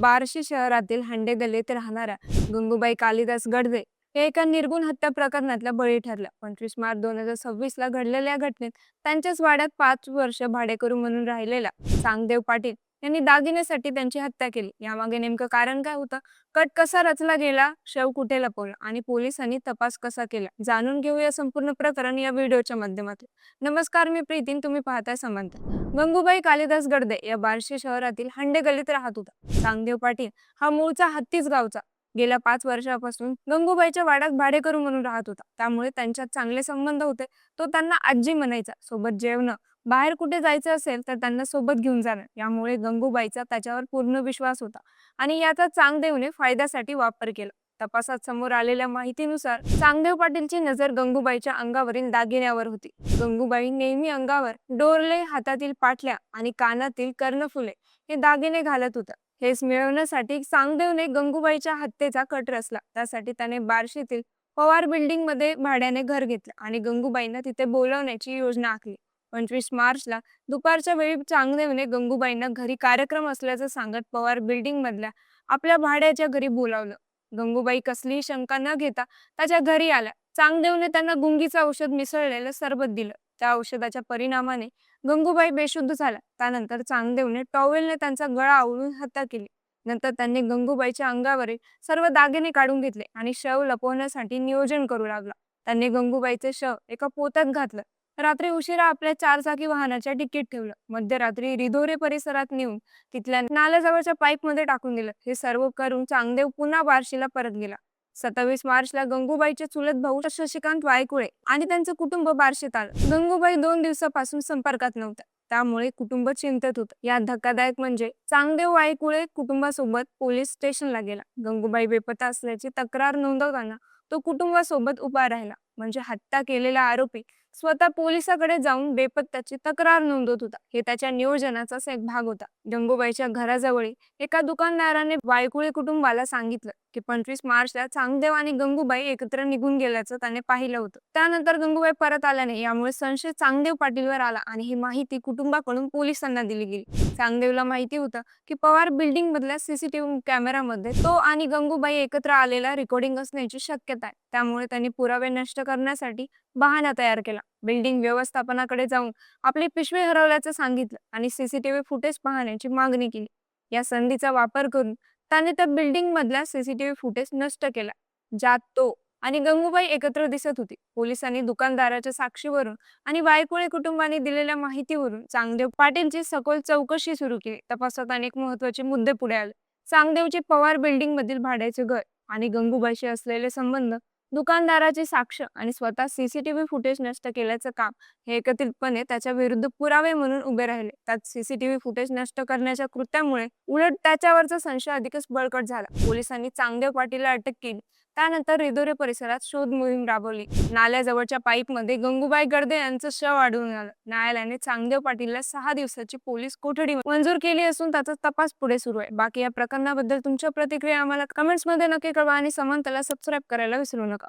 बार्शी शहरातील हांडे गल्लीत राहणाऱ्या गंगूबाई कालिदास गडदे हे एका निर्गुण हत्या प्रकरणातल्या बळी ठरल्या. 25 मार्च 2026 ला घडलेल्या घटनेत त्यांच्याच वाड्यात 5 वर्ष भाडेकरू म्हणून राहिलेला चांगदेव पाटील यांनी दागिन्यासाठी त्यांची हत्या केली. यामागे नेमकं कारण काय होतं, कट कसा रचला गेला, शव कुठे लपवला आणि पोलिसांनी तपास कसा केला, जाणून घेऊया संपूर्ण प्रकरण या व्हिडिओच्या माध्यमातून. नमस्कार, मी प्रीतीन, तुम्ही पाहताय समांतर. गंगूबाई कालिदास गडदे या बार्शी शहरातील हांडे गल्लीत राहत होता. चांगदेव पाटील हा मूळचा हत्तीच गावचा. गेल्या 5 वर्षापासून गंगूबाईच्या वाड्यात भाडेकरू म्हणून राहत होता. त्यामुळे त्यांच्यात चांगले संबंध होते. तो त्यांना आजी म्हणायचा. सोबत जेवणं, बाहेर कुठे जायचं असेल तर त्यांना सोबत घेऊन जाणं, यामुळे गंगूबाईचा त्याच्यावर पूर्ण विश्वास होता आणि याचा चांगदेवने फायद्यासाठी वापर केला. तपासात समोर आलेल्या माहितीनुसार चांगदेव पाटीलची नजर गंगूबाईच्या अंगावरील दागिन्यावर होती. गंगूबाई नेहमी अंगावर डोरले, हातातील पाटल्या आणि कानातील कर्णफुले हे दागिने घालत होत्या. हेच मिळवण्यासाठी चांगदेवने गंगूबाईच्या हत्येचा कट रचला. त्यासाठी त्याने बार्शीतील पवार बिल्डिंग मध्ये भाड्याने घर घेतलं आणि गंगूबाईंना तिथे बोलवण्याची योजना आखली. 25 मार्चला दुपारच्या वेळी चांगदेवने गंगूबाईंना घरी कार्यक्रम असल्याचं सांगत पवार बिल्डिंग मधल्या आपल्या भाड्याच्या घरी बोलावलं. गंगूबाई कसलीही शंका न घेता त्याच्या घरी आल्या. चांगदेवने त्यांना गुंगीचं औषध मिसळलेलं सरबत दिलं. त्या औषधाच्या परिणामाने गंगूबाई बेशुद्ध झाल्या. त्यानंतर चांगदेवने टॉवेलने त्यांचा गळा आवळून हत्या केली. नंतर त्यांनी गंगूबाईच्या अंगावरील सर्व दागिने काढून घेतले आणि शव लपवण्यासाठी नियोजन करू लागला. त्यांनी गंगूबाईचे शव एका पोत्यात घातलं. रात्री उशिरा आपल्या 4 चाकी वाहनाच्या डिकीत ठेवलं. मध्यरात्री रिधोरे परिसरात नेऊन तिथल्या नाल्याजवळच्या पाईपमध्ये टाकून दिलं. हे सर्व करून चांगदेव पुन्हा बार्शीला परत गेला. 27 मार्चला गंगूबाईचे चुलत भाऊ शशिकांत वायकुळे आणि त्यांचं कुटुंब बार्शीत आलं. गंगूबाई 2 दिवसापासून संपर्कात नव्हत्या. त्यामुळे कुटुंब चिंतेत होतं. यात धक्कादायक म्हणजे चांगदेव वायकुळे कुटुंबासोबत पोलीस स्टेशनला गेला. गंगूबाई बेपत्ता असल्याची तक्रार नोंदवताना तो कुटुंबासोबत उभा राहिला. म्हणजे हत्या केलेला आरोपी स्वतः पोलिसाकडे जाऊन बेपत्त्याची तक्रार नोंदवत होता. हे त्याच्या नियोजनाचाच एक भाग होता. गंगूबाईच्या घराजवळी एका दुकानदाराने वायकुळे कुटुंबाला सांगितलं की 25 मार्चला चांगदेव आणि गंगूबाई एकत्र निघून गेल्याचं त्याने पाहिलं होतं. त्यानंतर गंगूबाई परत आल्या नाही, यामुळे संशय चांगदेव पाटीलवर आला आणि ही माहिती कुटुंबाकडून पोलिसांना दिली गेली. चांगदेवला माहिती होतं की पवार बिल्डिंग मधल्या सीसीटीव्ही कॅमेरामध्ये तो आणि गंगूबाई एकत्र आलेला रेकॉर्डिंग असण्याची शक्यता आहे. त्यामुळे त्यांनी पुरावे नष्ट करण्यासाठी बहाणा तयार केला. बिल्डिंग व्यवस्थापनाकडे जाऊन आपली पिशवी हरवल्याचं सांगितलं आणि सीसीटीव्ही फुटेज पाहण्याची मागणी केली. या संधीचा वापर करून त्याने त्या बिल्डिंग मधल्या सीसीटीव्ही फुटेज नष्ट केला, ज्यात तो आणि गंगूबाई एकत्र दिसत होती. पोलिसांनी दुकानदाराच्या साक्षीवरून आणि वायकुळे कुटुंबाने दिलेल्या माहितीवरून चांगदेव पाटीलची सखोल चौकशी सुरू केली. तपासात अनेक महत्त्वाचे मुद्दे पुढे आले. चांगदेवचे पवार बिल्डिंग मधील भाड्याचे घर आणि गंगूबाईशी असलेले संबंध, दुकानदाराची साक्ष आणि स्वतः सीसीटीव्ही फुटेज नष्ट केल्याचं काम हे एकत्रितपणे त्याच्या विरुद्ध पुरावे म्हणून उभे राहिले. त्यात सीसीटीव्ही फुटेज नष्ट करण्याच्या कृत्यामुळे उलट त्याच्यावरचा संशय अधिकच बळकट झाला. पोलिसांनी चांगदेव पाटीलला अटक केली. त्यानंतर रिधोरे परिसरात शोध मोहीम राबवली. नाल्याजवळच्या पाईपमध्ये गंगूबाई गडदे यांचं शव आढळून आलं. न्यायालयाने चांगदेव पाटीलला 6 दिवसाची पोलीस कोठडी मंजूर केली असून त्याचा तपास पुढे सुरू आहे. बाकी या प्रकरणाबद्दल तुमच्या प्रतिक्रिया आम्हाला कमेंट्समध्ये नक्की कळवा आणि समांतरला सबस्क्राईब करायला विसरू नका.